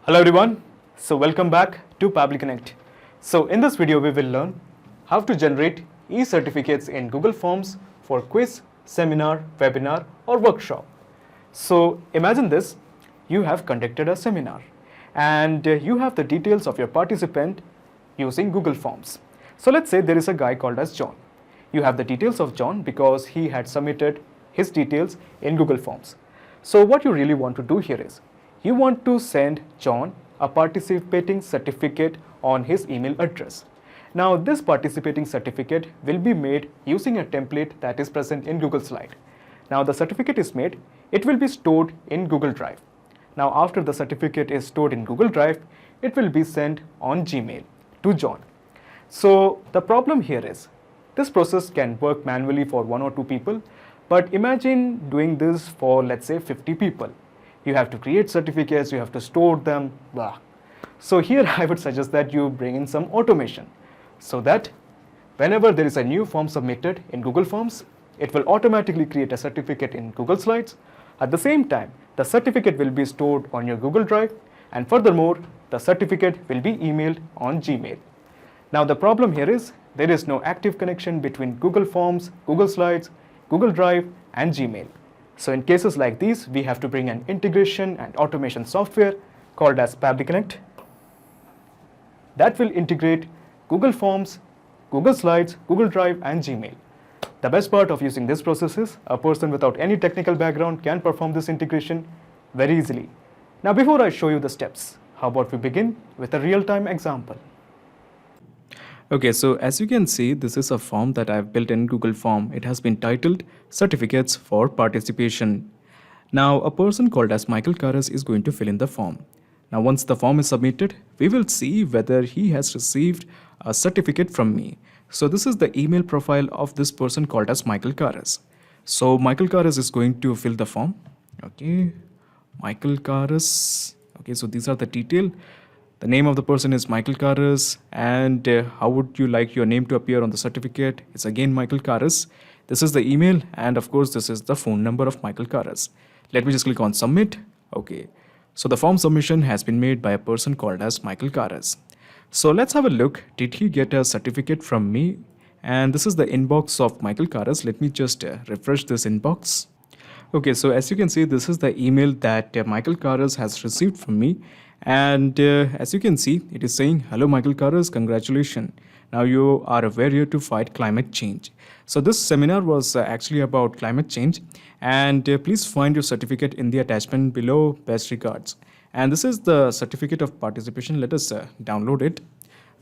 Hello everyone, so welcome back to Pabbly Connect. So in this video we will learn how to generate e-certificates in Google Forms for quiz, seminar, webinar or workshop. So imagine this, you have conducted a seminar and you have the details of your participant using Google Forms. So let's say there is a guy called as John. You have the details of John because he had submitted his details in Google Forms. So what you really want to do here is, you want to send John a participating certificate on his email address. Now this participating certificate will be made using a template that is present in Google Slide. Now the certificate is made, it will be stored in Google Drive. Now after the certificate is stored in Google Drive, it will be sent on Gmail to John. So the problem here is, this process can work manually for 1 or 2 people, but imagine doing this for let's say 50 people. You have to create certificates, you have to store them, blah. So here I would suggest that you bring in some automation so that whenever there is a new form submitted in Google Forms, it will automatically create a certificate in Google Slides. At the same time, the certificate will be stored on your Google Drive, and furthermore, the certificate will be emailed on Gmail. Now the problem here is, there is no active connection between Google Forms, Google Slides, Google Drive and Gmail. So in cases like these, we have to bring an integration and automation software called as Pabbly Connect that will integrate Google Forms, Google Slides, Google Drive and Gmail. The best part of using this process is, a person without any technical background can perform this integration very easily. Now before I show you the steps, how about we begin with a real-time example. Okay, so as you can see, this is a form that I've built in Google Form. It has been titled Certificates for Participation. Now, a person called as Michael Karas is going to fill in the form. Now, once the form is submitted, we will see whether he has received a certificate from me. So this is the email profile of this person called as Michael Karas. So Michael Karas is going to fill the form. Okay, Michael Karas. Okay, so these are the details. The name of the person is Michael Karas, and how would you like your name to appear on the certificate? It's again Michael Karas. This is the email, and of course this is the phone number of Michael Karas. Let me just click on submit. Okay, so the form submission has been made by a person called as Michael Karas. So let's have a look. Did he get a certificate from me? And this is the inbox of Michael Karas. Let me just refresh this inbox. Okay, so as you can see, this is the email that Michael Karas has received from me. And as you can see, it is saying, hello Michael Karas, congratulations. Now you are a warrior to fight climate change. So this seminar was actually about climate change, and please find your certificate in the attachment below. Best regards. And this is the certificate of participation. Let us download it.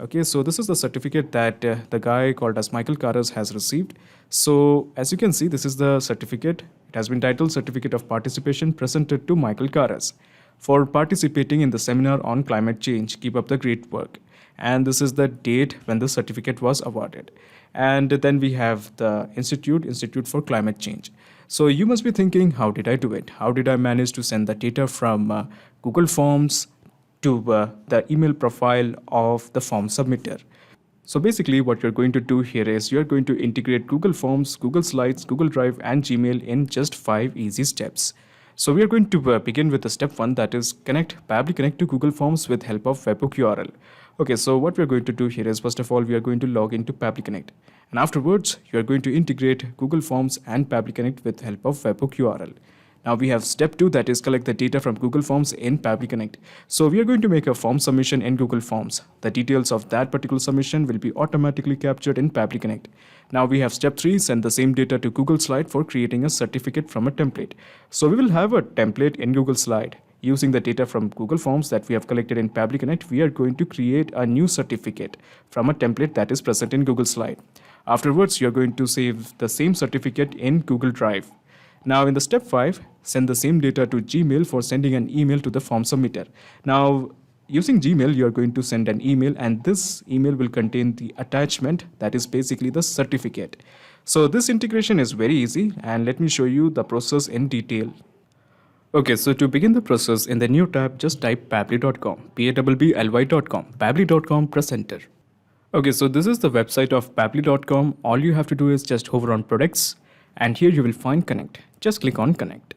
Okay, so this is the certificate that the guy called as Michael Karas has received. So as you can see, this is the certificate. It has been titled Certificate of Participation presented to Michael Karas for participating in the seminar on climate change. Keep up the great work. And this is the date when the certificate was awarded. And then we have the Institute for Climate Change. So you must be thinking, how did I do it? How did I manage to send the data from Google Forms to the email profile of the form submitter? So basically what you're going to do here is, you're going to integrate Google Forms, Google Slides, Google Drive and Gmail in just 5 easy steps. So we are going to begin with the step 1, that is connect Pabbly Connect to Google Forms with help of webhook URL. Okay, so what we are going to do here is, first of all, we are going to log into Pabbly Connect. And afterwards, you are going to integrate Google Forms and Pabbly Connect with help of webhook URL. Now we have step 2, that is collect the data from Google Forms in Pabbly Connect. So we are going to make a form submission in Google Forms. The details of that particular submission will be automatically captured in Pabbly Connect. Now we have step 3, send the same data to Google Slide for creating a certificate from a template. So we will have a template in Google Slide. Using the data from Google Forms that we have collected in Pabbly Connect, we are going to create a new certificate from a template that is present in Google Slide. Afterwards, you are going to save the same certificate in Google Drive. Now in the step 5, send the same data to Gmail for sending an email to the form submitter. Now using Gmail, you are going to send an email, and this email will contain the attachment that is basically the certificate. So this integration is very easy, and let me show you the process in detail. Okay, so to begin the process, in the new tab, just type pabbly.com, pabbly.com, pabbly.com, press enter. Okay, so this is the website of pabbly.com. All you have to do is just hover on products, and here you will find connect. Just click on connect.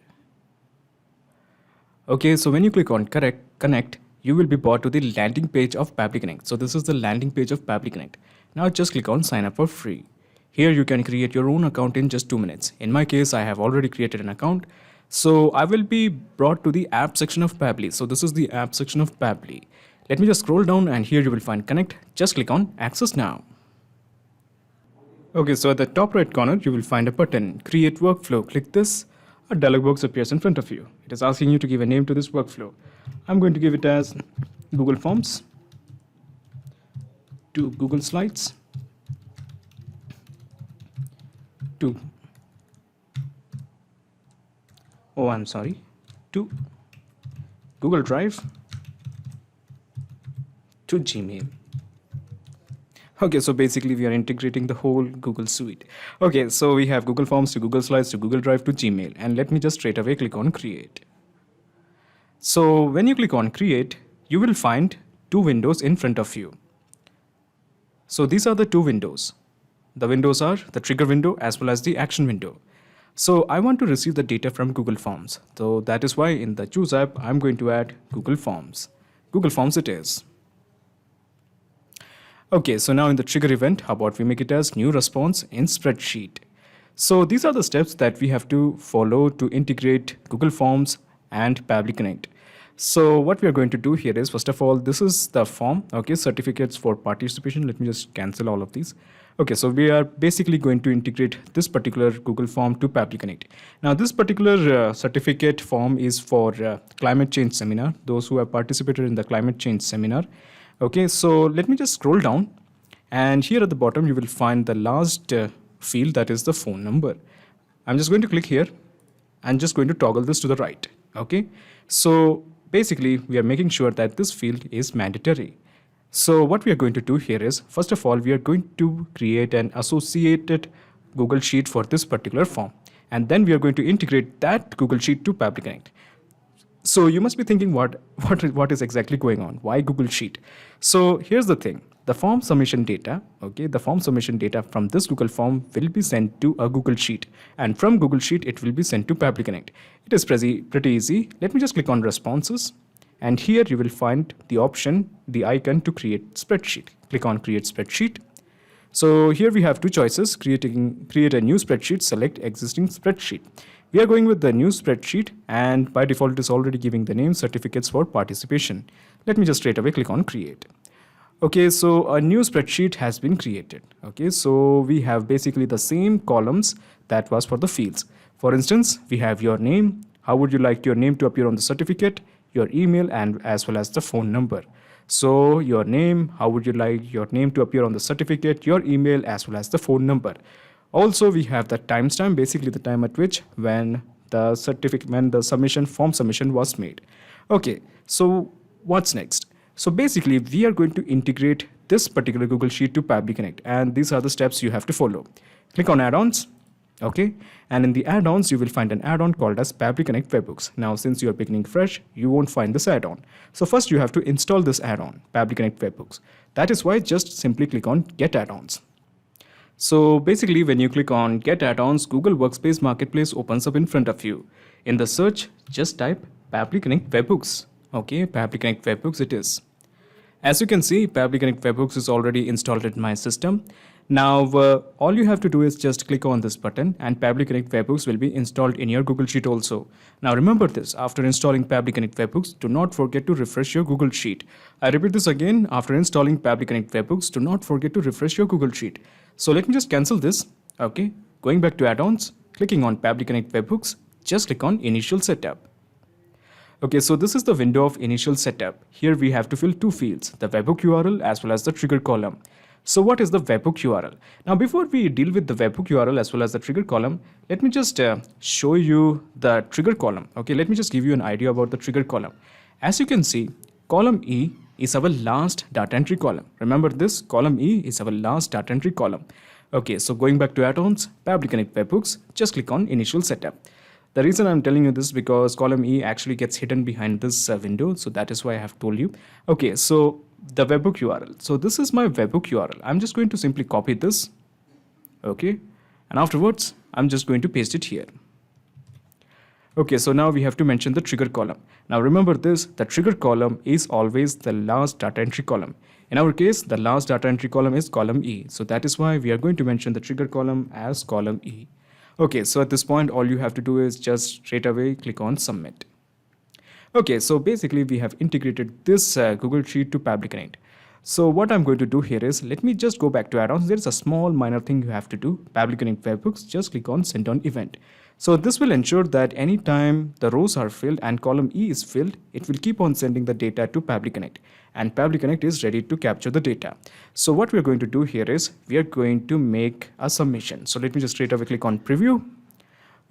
Okay, so when you click on connect, you will be brought to the landing page of Pabbly Connect. So this is the landing page of Pabbly Connect. Now just click on sign up for free. Here you can create your own account in just 2 minutes. In my case, I have already created an account. So I will be brought to the app section of Pabbly. So this is the app section of Pabbly. Let me just scroll down and here you will find connect. Just click on access now. Okay, so at the top right corner, you will find a button, create workflow. Click this. A dialog box appears in front of you. It is asking you to give a name to this workflow. I'm going to give it as Google Forms to Google Slides to to Google Drive to Gmail. Okay, so basically we are integrating the whole Google suite. Okay, so we have Google Forms to Google Slides to Google Drive to Gmail, and let me just straight away click on create. So when you click on create, you will find 2 windows in front of you. So these are the 2 windows. The windows are the trigger window as well as the action window. So I want to receive the data from Google Forms. So that is why in the choose app, I'm going to add Google Forms. Google Forms it is. Okay, so now in the trigger event, how about we make it as new response in spreadsheet. So these are the steps that we have to follow to integrate Google Forms and Pabbly Connect. So what we are going to do here is, first of all, this is the form, okay, certificates for participation. Let me just cancel all of these. Okay, so we are basically going to integrate this particular Google form to Pabbly Connect. Now, this particular certificate form is for climate change seminar, those who have participated in the climate change seminar. Okay, so let me just scroll down, and here at the bottom, you will find the last field, that is the phone number. I'm just going to click here and just going to toggle this to the right. Okay, so basically, we are making sure that this field is mandatory. So what we are going to do here is, first of all, we are going to create an associated Google Sheet for this particular form. And then we are going to integrate that Google Sheet to Pabbly Connect. So you must be thinking, what is exactly going on? Why Google Sheet? So here's the thing. The form submission data, okay, the form submission data from this Google form will be sent to a Google Sheet. And from Google Sheet, it will be sent to Pabbly Connect. It is pretty easy. Let me just click on responses. And here you will find the option, the icon to create spreadsheet. Click on create spreadsheet. So here we have 2 choices, create a new spreadsheet, select existing spreadsheet. We are going with the new spreadsheet, and by default it is already giving the name certificates for participation. Let me just straight away click on create. Okay, so a new spreadsheet has been created. Okay, so we have basically the same columns that was for the fields. For instance, we have your name. How would you like your name to appear on the certificate? Your email and as well as the phone number. So your name, how would you like your name to appear on the certificate, your email as well as the phone number. Also, we have the timestamp, basically the time at which when the form submission was made. Okay, so what's next? So basically, we are going to integrate this particular Google Sheet to Pabbly Connect, and these are the steps you have to follow. Click on add-ons. Okay, and in the add-ons, you will find an add-on called as Pabbly Connect Webhooks. Now, since you are beginning fresh, you won't find this add-on. So first, you have to install this add-on, Pabbly Connect Webhooks. That is why just simply click on Get Add-ons. So basically, when you click on Get Add-ons, Google Workspace Marketplace opens up in front of you. In the search, just type Pabbly Connect Webhooks. Okay, Pabbly Connect Webhooks it is. As you can see, Pabbly Connect Webhooks is already installed in my system. Now, all you have to do is just click on this button and Pabbly Connect Webhooks will be installed in your Google Sheet also. Now, remember this, after installing Pabbly Connect Webhooks, do not forget to refresh your Google Sheet. I repeat this again, after installing Pabbly Connect Webhooks, do not forget to refresh your Google Sheet. So let me just cancel this. Okay, going back to add-ons, clicking on Pabbly Connect Webhooks, just click on Initial Setup. Okay, so this is the window of initial setup. Here we have to fill 2 fields, the webhook URL as well as the trigger column. So what is the webhook URL? Now, before we deal with the webhook URL as well as the trigger column, let me just show you the trigger column. Okay, let me just give you an idea about the trigger column. As you can see, column E is our last data entry column. Remember this, column E is our last data entry column. Okay, so going back to add-ons, Pabbly Connect Webhooks, just click on Initial Setup. The reason I'm telling you this because column E actually gets hidden behind this window. So that is why I have told you. Okay, so the webhook URL. So this is my webhook URL. I'm just going to simply copy this. Okay, and afterwards, I'm just going to paste it here. Okay, so now we have to mention the trigger column. Now remember this, the trigger column is always the last data entry column. In our case, the last data entry column is column E. So that is why we are going to mention the trigger column as column E. Okay, so at this point, all you have to do is just straight away click on submit. Okay, so basically we have integrated this Google Sheet to Pabbly Connect. So what I'm going to do here is, let me just go back to add-ons. There's a small minor thing you have to do. Pabbly Connect webhooks, just click on send on event. So this will ensure that anytime the rows are filled and column E is filled, it will keep on sending the data to Pabbly Connect. And Pabbly Connect is ready to capture the data. So what we're going to do here is, we are going to make a submission. So let me just straight away click on preview.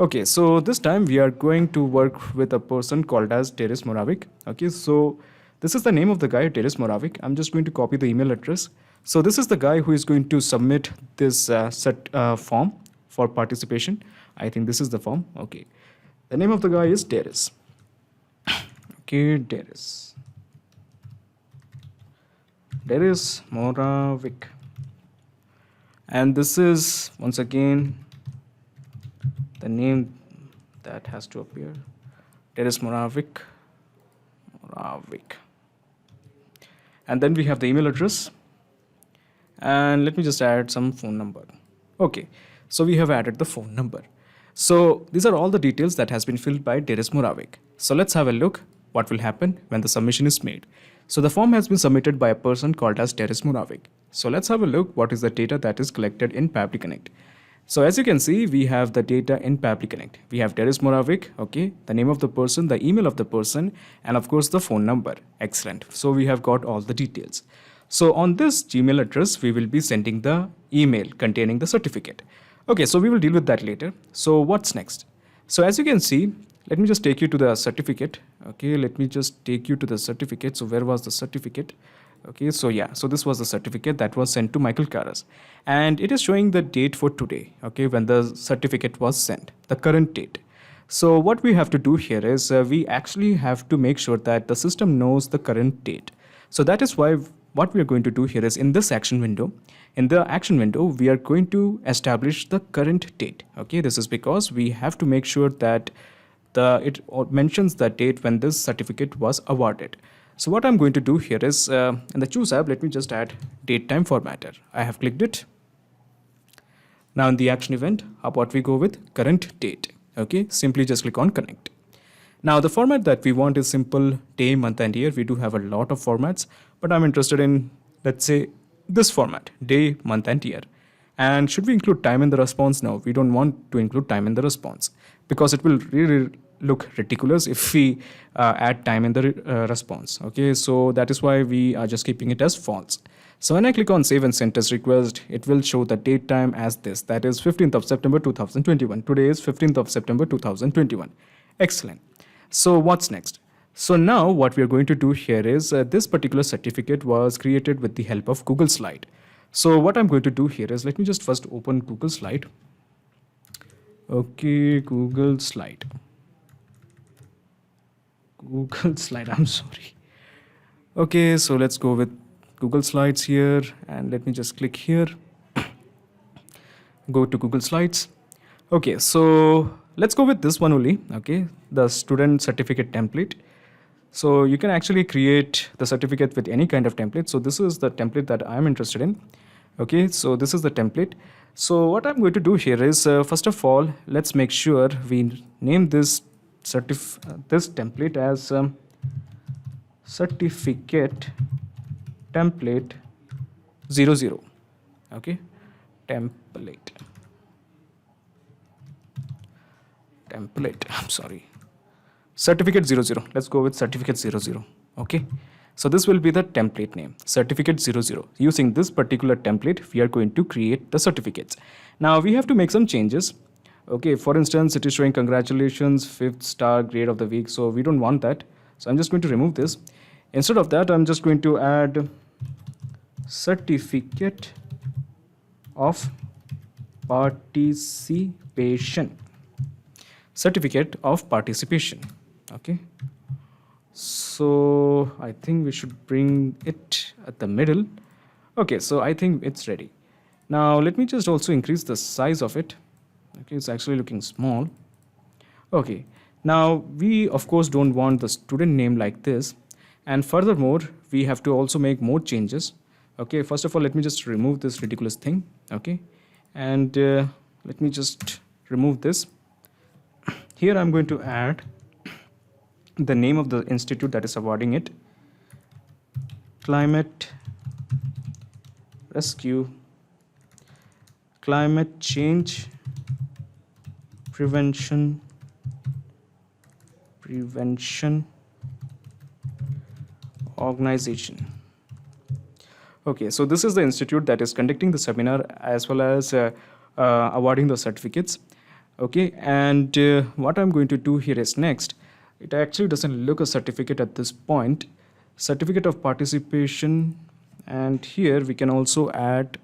Okay, so this time we are going to work with a person called as Darius Moravik. Okay, so this is the name of the guy, Darius Moravik. I'm just going to copy the email address. So this is the guy who is going to submit this form for participation. I think this is the form. Okay, the name of the guy is Darius. Okay, Darius Moravik. And this is once again the name that has to appear, Darius Moravik. And then we have the email address, and let me just add some phone number. Okay, so we have added the phone number. So these are all the details that has been filled by Darius Moravik. So let's have a look what will happen when the submission is made. So the form has been submitted by a person called as Darius Moravik. So let's have a look what is the data that is collected in Pabbly Connect. So as you can see, we have the data in Pabbly Connect. We have Darius Moravik, okay, the name of the person, the email of the person, and of course the phone number. Excellent. So we have got all the details. So on this Gmail address, we will be sending the email containing the certificate. Okay, so we will deal with that later. So what's next? So as you can see, let me just take you to the certificate. Okay, let me just take you to the certificate. So where was the certificate? Okay, so yeah, so this was the certificate that was sent to Michael Karas, and it is showing the date for today, okay, when the certificate was sent, the current date. So what we have to do here is we actually have to make sure that the system knows the current date. So that is why what we are going to do here is, in this action window, we are going to establish the current date. Okay, this is because we have to make sure that it mentions the date when this certificate was awarded. So what I'm going to do here is, in the choose app, let me just add date time formatter. I have clicked it. Now in the action event, how about we go with current date? Okay, simply just click on connect. Now the format that we want is simple, day, month and year. We do have a lot of formats, but I'm interested in, let's say, this format, day, month and year. And should we include time in the response? No, we don't want to include time in the response, because it will really look ridiculous if we add time in the response. Okay, so that is why we are just keeping it as false. So when I click on save and send test request, it will show the date time as this, that is 15th of September 2021. Today is 15th of September 2021. Excellent. So what's next? So now what we are going to do here is, this particular certificate was created with the help of Google Slide. So what I'm going to do here is, let me just first open Google Slide. Okay, Google Slide, I'm sorry. Okay, so let's go with Google Slides here, and let me just click here. Go to Google Slides. Okay, so let's go with this one only. Okay, the student certificate template. So you can actually create the certificate with any kind of template. So this is the template that I'm interested in. Okay, so this is the template. So what I'm going to do here is, first of all, let's make sure we name this template as certificate template 00. Okay, template, I'm sorry, certificate 00. Let's go with certificate 00. Okay, so this will be the template name, certificate 00. Using this particular template, we are going to create the certificates. Now we have to make some changes. Okay, for instance, it is showing congratulations, 5th star grade of the week. So we don't want that. So I'm just going to remove this. Instead of that, I'm just going to add certificate of participation. Certificate of participation. Okay. So I think we should bring it at the middle. Okay, so I think it's ready. Now let me just also increase the size of it. Okay, it's actually looking small. Okay, Now, we of course don't want the student name like this. And furthermore, we have to also make more changes. Okay, first of all, let me just remove this ridiculous thing. Okay, and let me just remove this. Here I'm going to add the name of the institute that is awarding it: Climate Rescue, Climate Change Prevention Organization. Okay, so this is the institute that is conducting the seminar as well as awarding the certificates. Okay, and what I'm going to do here is next, it actually doesn't look a certificate at this point. Certificate of participation, and here we can also add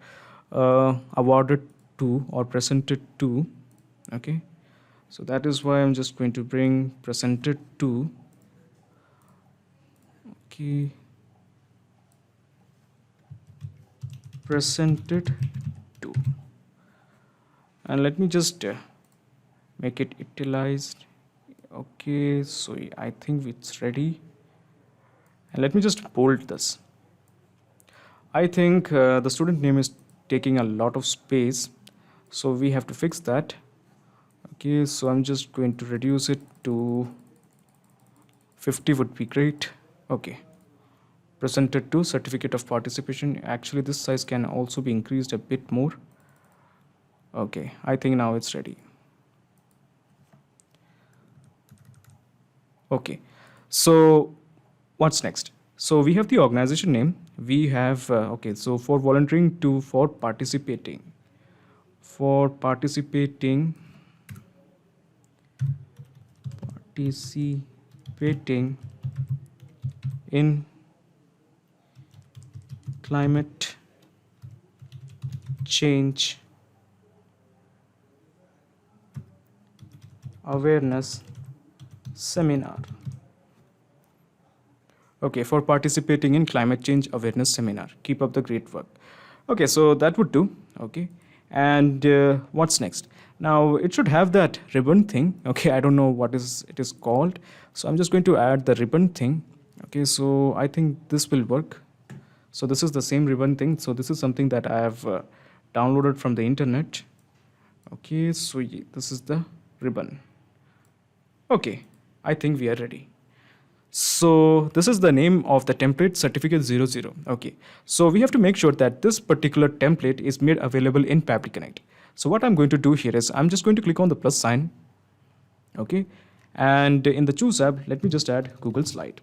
awarded to or presented to. Okay, so that is why I'm just going to bring presented to. Okay, presented to, and let me just make it italicized. Okay, so I think it's ready, and let me just bold this. I think the student name is taking a lot of space, so we have to fix that. Okay, so I'm just going to reduce it to 50 would be great. Okay, presented to certificate of participation. Actually, this size can also be increased a bit more. Okay, I think now it's ready. Okay, so what's next? So we have the organization name. We have okay, so for volunteering to for participating in climate change awareness seminar. Okay, for participating in climate change awareness seminar. Keep up the great work. Okay, so that would do. Okay, and what's next? Now it should have that ribbon thing. Okay, I don't know what it is called. So I'm just going to add the ribbon thing. Okay, so I think this will work. So this is the same ribbon thing. So this is something that I have downloaded from the internet. Okay, so this is the ribbon. Okay, I think we are ready. So this is the name of the template, certificate 00. Okay, so we have to make sure that this particular template is made available in Pabbly Connect. So what I'm going to do here is I'm just going to click on the plus sign. Okay, and in the choose tab, let me just add Google Slide.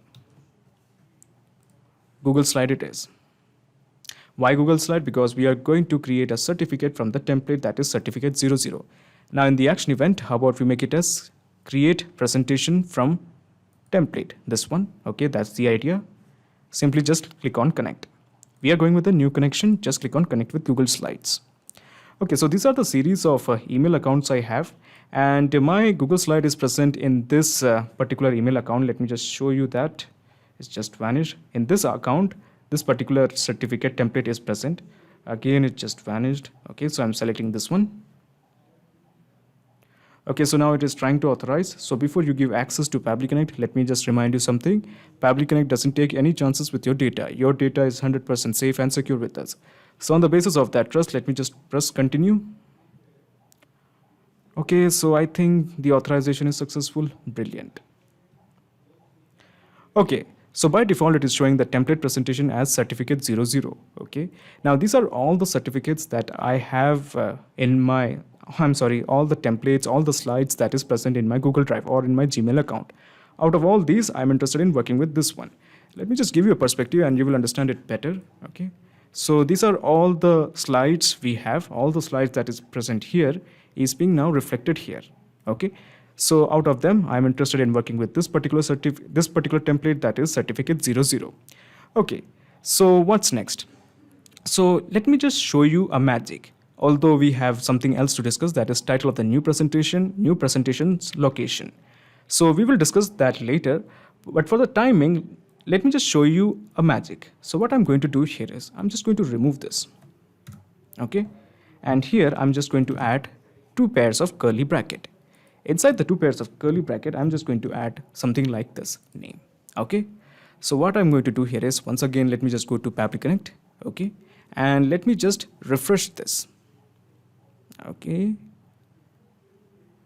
Google Slide it is. Why Google Slide? Because we are going to create a certificate from the template that is certificate 00. Now in the action event, how about we make it as create presentation from template, this one. Okay, that's the idea. Simply just click on connect. We are going with a new connection. Just click on connect with Google Slides. Okay, so these are the series of email accounts I have, and my Google Slide is present in this particular email account. Let me just show you that. It's just vanished. In this account, this particular certificate template is present. Again, it just vanished. Okay, so I'm selecting this one. Okay, so now it is trying to authorize. So before you give access to Pabbly Connect, let me just remind you something. Pabbly Connect doesn't take any chances with your data. Your data is 100% safe and secure with us. So on the basis of that trust, let me just press continue. Okay, so I think the authorization is successful. Brilliant. Okay, so by default, it is showing the template presentation as certificate 00. Okay, now these are all the certificates that I have in my all the templates, all the slides that is present in my Google Drive or in my Gmail account. Out of all these, I'm interested in working with this one. Let me just give you a perspective and you will understand it better. Okay, so these are all the slides we have. All the slides that is present here is being now reflected here. Okay, so out of them, I'm interested in working with this particular template that is certificate 00. Okay, so what's next? So let me just show you a magic. Although we have something else to discuss, that is title of the new presentation, new presentation's location. So we will discuss that later, but for the timing, let me just show you a magic. So what I'm going to do here is I'm just going to remove this. Okay, and here I'm just going to add 2 pairs of curly bracket. Inside the two pairs of curly bracket, I'm just going to add something like this name. Okay. So what I'm going to do here is, once again, let me just go to Pabbly Connect. Okay. And let me just refresh this. Okay.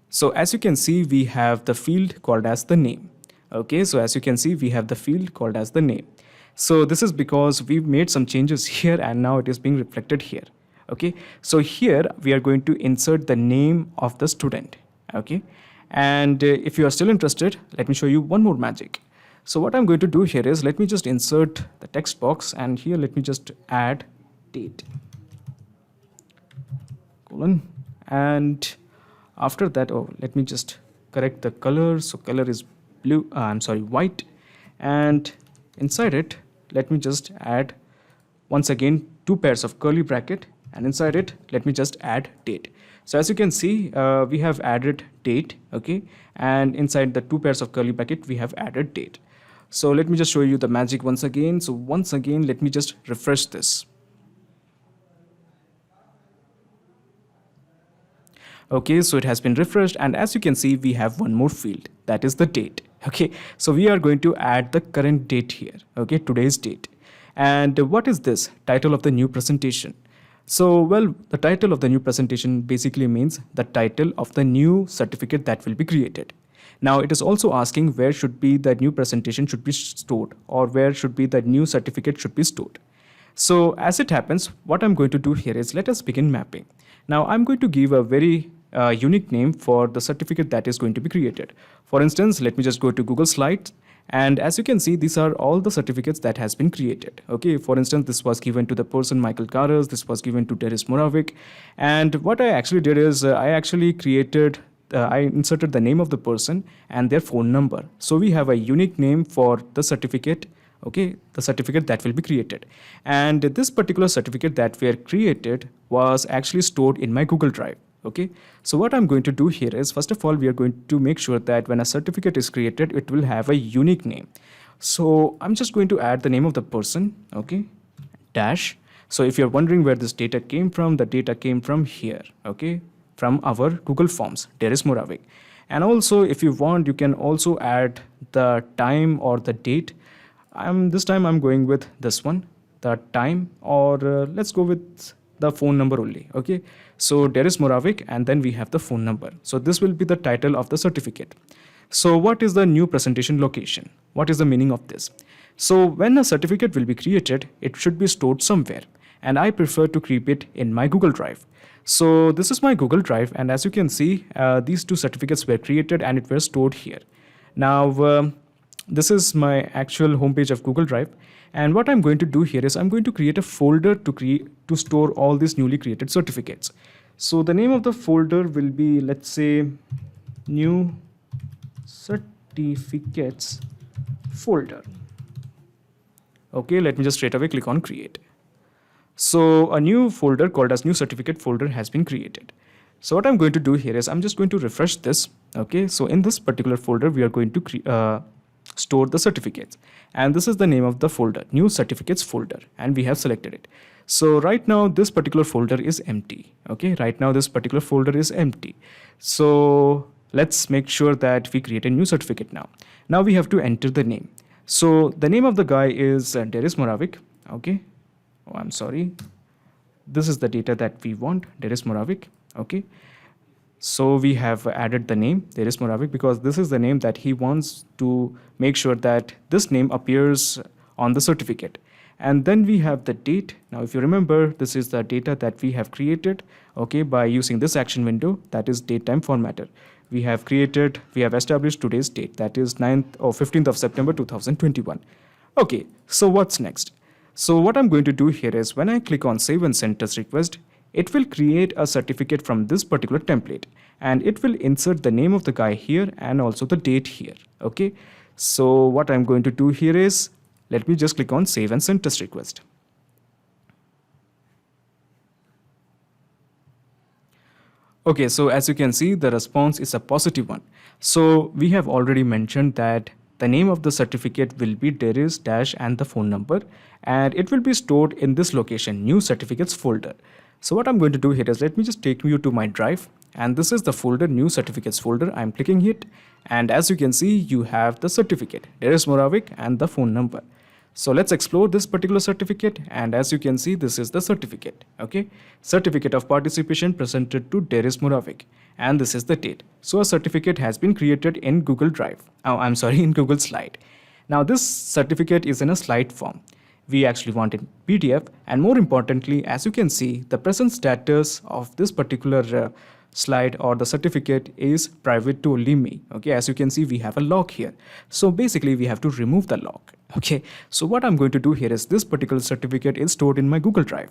So as you can see, we have the field called as the name. Okay. So as you can see, we have the field called as the name. So this is because we've made some changes here and now it is being reflected here. Okay. So here we are going to insert the name of the student. Okay. And if you are still interested, let me show you one more magic. So what I'm going to do here is, let me just insert the text box, and here let me just add date colon, and after that, let me just correct the color. So color is blue, white, and inside it, let me just add once again two pairs of curly bracket, and inside it, let me just add date. So as you can see, we have added date, okay, and inside the two pairs of curly bracket, we have added date. So let me just show you the magic once again. So once again, let me just refresh this. Okay, so it has been refreshed, and as you can see, we have one more field, that is the date. Okay, so we are going to add the current date here, okay, today's date. And what is this? Title of the new presentation. So, well, the title of the new presentation basically means the title of the new certificate that will be created. Now, it is also asking where should be the new presentation should be stored, or where should be the new certificate should be stored. So, as it happens, what I'm going to do here is, let us begin mapping. Now, I'm going to give a very unique name for the certificate that is going to be created. For instance, let me just go to Google Slides. And as you can see, these are all the certificates that has been created. Okay, for instance, this was given to the person Michael Karas, this was given to Deris Moravik. And what I actually did is I actually created, I inserted the name of the person and their phone number. So we have a unique name for the certificate, okay, the certificate that will be created. And this particular certificate that were created was actually stored in my Google Drive. Okay, so what I'm going to do here is, first of all, we are going to make sure that when a certificate is created, it will have a unique name. So I'm just going to add the name of the person, okay, dash. So if you're wondering where this data came from, the data came from here, okay, from our Google Forms, Deris Moravik. And also, if you want, you can also add the time or the date. This time I'm going with this one, the time, or let's go with the phone number only. Okay, so Deris Moravik, and then we have the phone number. So this will be the title of the certificate. So what is the new presentation location? What is the meaning of this? So when a certificate will be created, it should be stored somewhere, and I prefer to keep it in my Google Drive. So this is my Google Drive, and as you can see, these two certificates were created and it was stored here. Now this is my actual homepage of Google Drive. And what I'm going to do here is I'm going to create a folder to store all these newly created certificates. So the name of the folder will be, let's say, new certificates folder. Okay, let me just straight away click on create. So a new folder called as new certificate folder has been created. So what I'm going to do here is I'm just going to refresh this. Okay, so in this particular folder, we are going to store the certificates, and this is the name of the folder, new certificates folder, and we have selected it. So right now this particular folder is empty. Okay, right now this particular folder is empty. So let's make sure that we create a new certificate now. Now we have to enter the name. So the name of the guy is Deris Moravik. Okay, I'm sorry, this is the data that we want, Deris Moravik. Okay, so we have added the name Deris Moravik because this is the name that he wants to make sure that this name appears on the certificate. And then we have the date. Now, if you remember, this is the data that we have created, okay, by using this action window, that is date time formatter. We have established today's date, that is 9th or 15th of September 2021. Okay, so what's next? So what I'm going to do here is when I click on save and send test request, it will create a certificate from this particular template, and it will insert the name of the guy here and also the date here. Okay, so what I'm going to do here is, let me just click on save and send test request. Okay, so as you can see, the response is a positive one. So we have already mentioned that the name of the certificate will be Deris dash and the phone number, and it will be stored in this location, new certificates folder. So what I'm going to do here is let me just take you to my drive, and this is the folder, new certificates folder. I'm clicking it, and as you can see, you have the certificate, Darius Moravik, and the phone number. So let's explore this particular certificate, and as you can see, this is the certificate. Okay, certificate of participation presented to Darius Moravik, and this is the date. So a certificate has been created in Google Drive. Oh, I'm sorry, in Google Slide. Now this certificate is in a slide form. We actually want it PDF, and more importantly, as you can see, the present status of this particular slide or the certificate is private to only me. Okay, as you can see, we have a lock here. So basically we have to remove the lock. Okay, so what I'm going to do here is this particular certificate is stored in my Google Drive.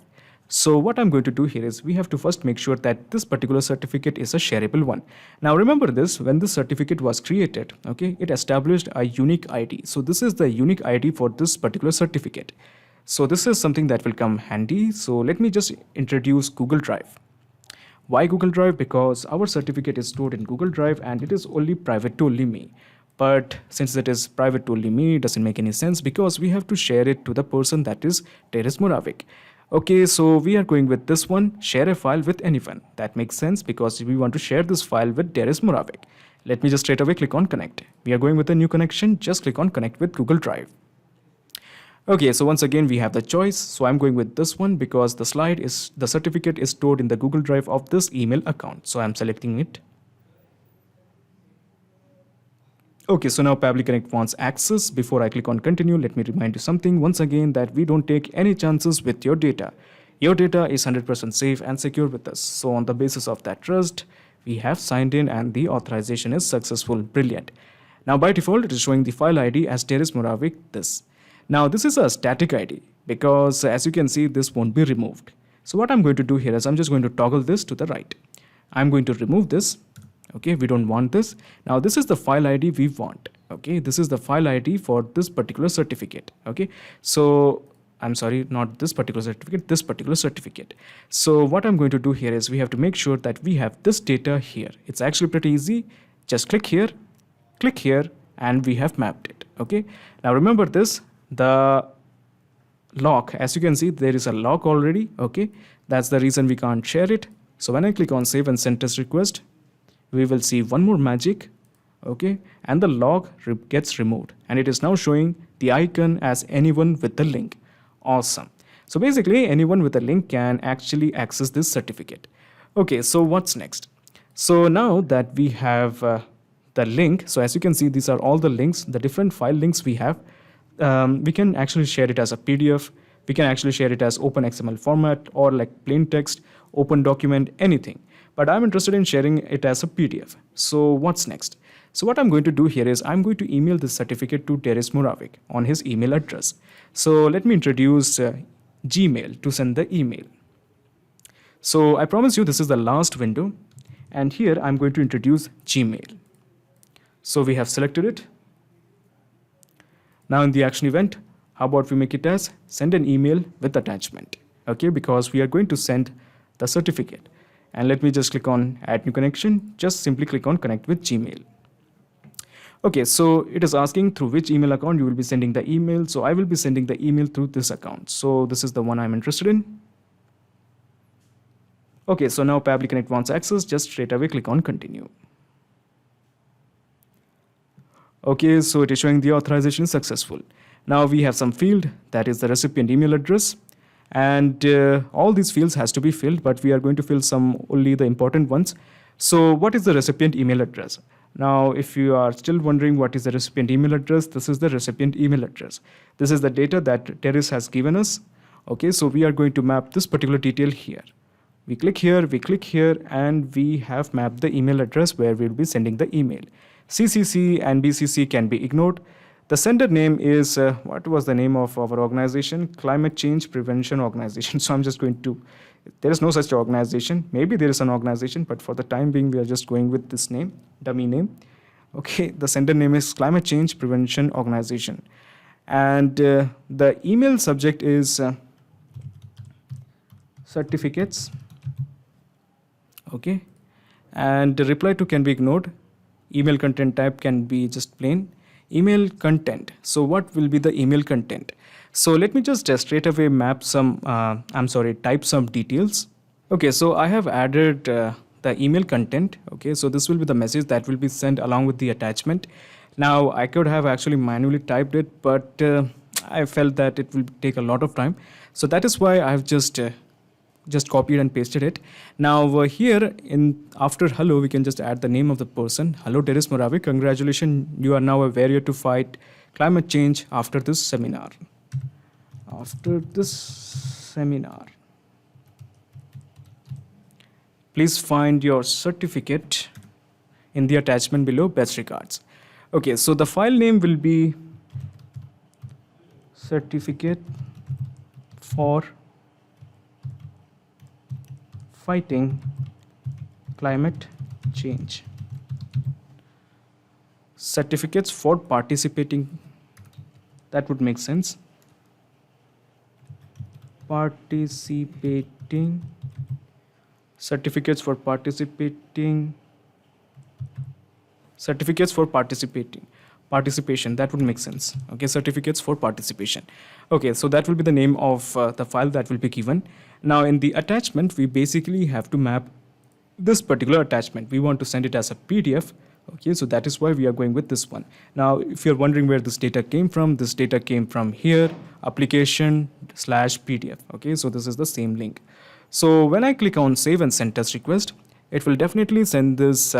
So what I'm going to do here is we have to first make sure that this particular certificate is a shareable one. Now remember this, when this certificate was created, okay, it established a unique ID. So this is the unique ID for this particular certificate. So this is something that will come handy. So let me just introduce Google Drive. Why Google Drive? Because our certificate is stored in Google Drive and it is only private to only me. But since it is private to only me, it doesn't make any sense because we have to share it to the person that is Darius Moravik. Okay, so we are going with this one, share a file with anyone. That makes sense because we want to share this file with Darius Moravik. Let me just straight away click on connect. We are going with a new connection, just click on connect with Google Drive. Okay, so once again we have the choice. So I'm going with this one because the certificate is stored in the Google Drive of this email account. So I'm selecting it. Okay, so now Pabbly Connect wants access. Before I click on continue, let me remind you something once again that we don't take any chances with your data. Your data is 100% safe and secure with us. So on the basis of that trust, we have signed in and the authorization is successful. Brilliant. Now by default, it is showing the file ID as Darius Moravik this. Now this is a static ID because as you can see, this won't be removed. So what I'm going to do here is I'm just going to toggle this to the right. I'm going to remove this. Okay, we don't want this. Now this is the file ID we want. Okay, this is the file ID for this particular certificate. Okay, so I'm sorry, not this particular certificate, this particular certificate. So what I'm going to do here is we have to make sure that we have this data here. It's actually pretty easy. Just click here, and we have mapped it. Okay, now remember this, the lock, as you can see, there is a lock already. Okay, that's the reason we can't share it. So when I click on save and send test request, we will see one more magic. Okay, and the log gets removed and it is now showing the icon as anyone with the link. Awesome. So basically anyone with a link can actually access this certificate. Okay, so what's next? So now that we have the link, so as you can see, these are all the links, the different file links we have. We can actually share it as a PDF. We can actually share it as open XML format or like plain text, open document, anything. But I'm interested in sharing it as a PDF. So what's next? So what I'm going to do here is I'm going to email this certificate to Darius Moravik on his email address. So let me introduce Gmail to send the email. So I promise you this is the last window. And here I'm going to introduce Gmail. So we have selected it. Now in the action event, how about we make it as send an email with attachment. Okay, because we are going to send the certificate. And let me just click on add new connection. Just simply click on connect with Gmail. Okay, so it is asking through which email account you will be sending the email. So I will be sending the email through this account. So this is the one I'm interested in. Okay, so now Pabbly Connect wants access. Just straight away click on continue. Okay, so it is showing the authorization is successful. Now we have some field, that is the recipient email address. And all these fields has to be filled, but we are going to fill only the important ones. So what is the recipient email address? Now, if you are still wondering what is the recipient email address, this is the recipient email address. This is the data that Darius has given us. Okay, so we are going to map this particular detail here. We click here, and we have mapped the email address where we'll be sending the email. CCC and BCC can be ignored. The sender name is, what was the name of our organization? Climate Change Prevention Organization. So I'm just going to, there is no such organization. Maybe there is an organization, but for the time being, we are just going with this name, dummy name. Okay, the sender name is Climate Change Prevention Organization. And the email subject is certificates. Okay, and the reply to can be ignored. Email content type can be just plain. Email content. So what will be the email content? So let me just straight away map some, type some details. Okay, so I have added the email content. Okay, so this will be the message that will be sent along with the attachment. Now, I could have actually manually typed it, but I felt that it will take a lot of time. So that is why I have just copied and pasted it. Now here in after hello, we can just add the name of the person. Hello, Teres Moravik. Congratulations, you are now a warrior to fight climate change after this seminar. After this seminar, please find your certificate in the attachment below. Best regards. Okay, so the file name will be certificate for fighting climate change. Certificates for participating, that would make sense. Participating, certificates for participating, certificates for participation, that would make sense. Okay, certificates for participation. Okay, so that will be the name of the file that will be given. Now in the attachment, we basically have to map this particular attachment. We want to send it as a PDF. Okay, so that is why we are going with this one. Now, if you're wondering where this data came from, this data came from here, application/PDF. Okay, so this is the same link. So when I click on save and send test request, it will definitely send this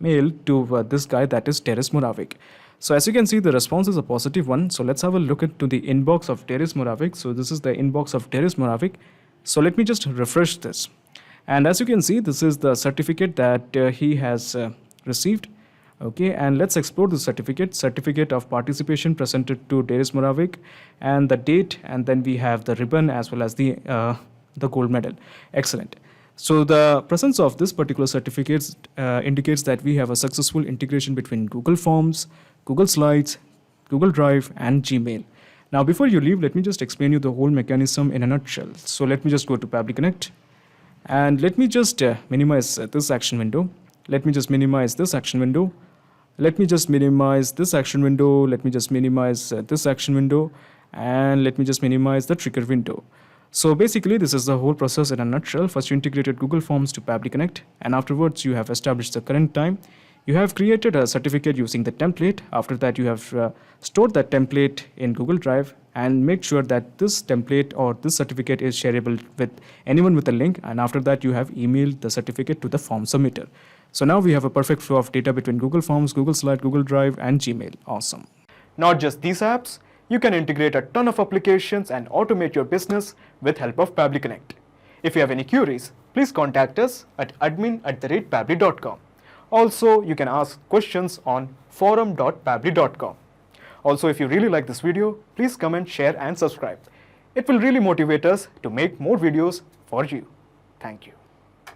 mail to this guy, that is Teres Moravik. So as you can see, the response is a positive one. So let's have a look into the inbox of Teres Moravik. So this is the inbox of Teres Moravik. So let me just refresh this. And as you can see, this is the certificate that he has received. Okay, and let's explore the certificate of participation presented to Teres Moravik, and the date, and then we have the ribbon as well as the gold medal. Excellent. So the presence of this particular certificate indicates that we have a successful integration between Google Forms, Google Slides, Google Drive, and Gmail. Now, before you leave, let me just explain you the whole mechanism in a nutshell. So let me just go to Pabbly Connect, and let me just minimize this action window. Let me just minimize this action window. Let me just minimize this action window. Let me just minimize this action window, and let me just minimize the trigger window. So basically, this is the whole process in a nutshell. First, you integrated Google Forms to Pabbly Connect, and afterwards, you have established the current time. You have created a certificate using the template. After that, you have stored that template in Google Drive, and make sure that this template or this certificate is shareable with anyone with a link. And after that, you have emailed the certificate to the form submitter. So now we have a perfect flow of data between Google Forms, Google Slide, Google Drive, and Gmail. Awesome. Not just these apps, you can integrate a ton of applications and automate your business with help of Pabbly Connect. If you have any queries, please contact us at admin@pabbly.com. Also, you can ask questions on forum.pabbly.com. Also, if you really like this video, please comment, share, and subscribe. It will really motivate us to make more videos for you. Thank you.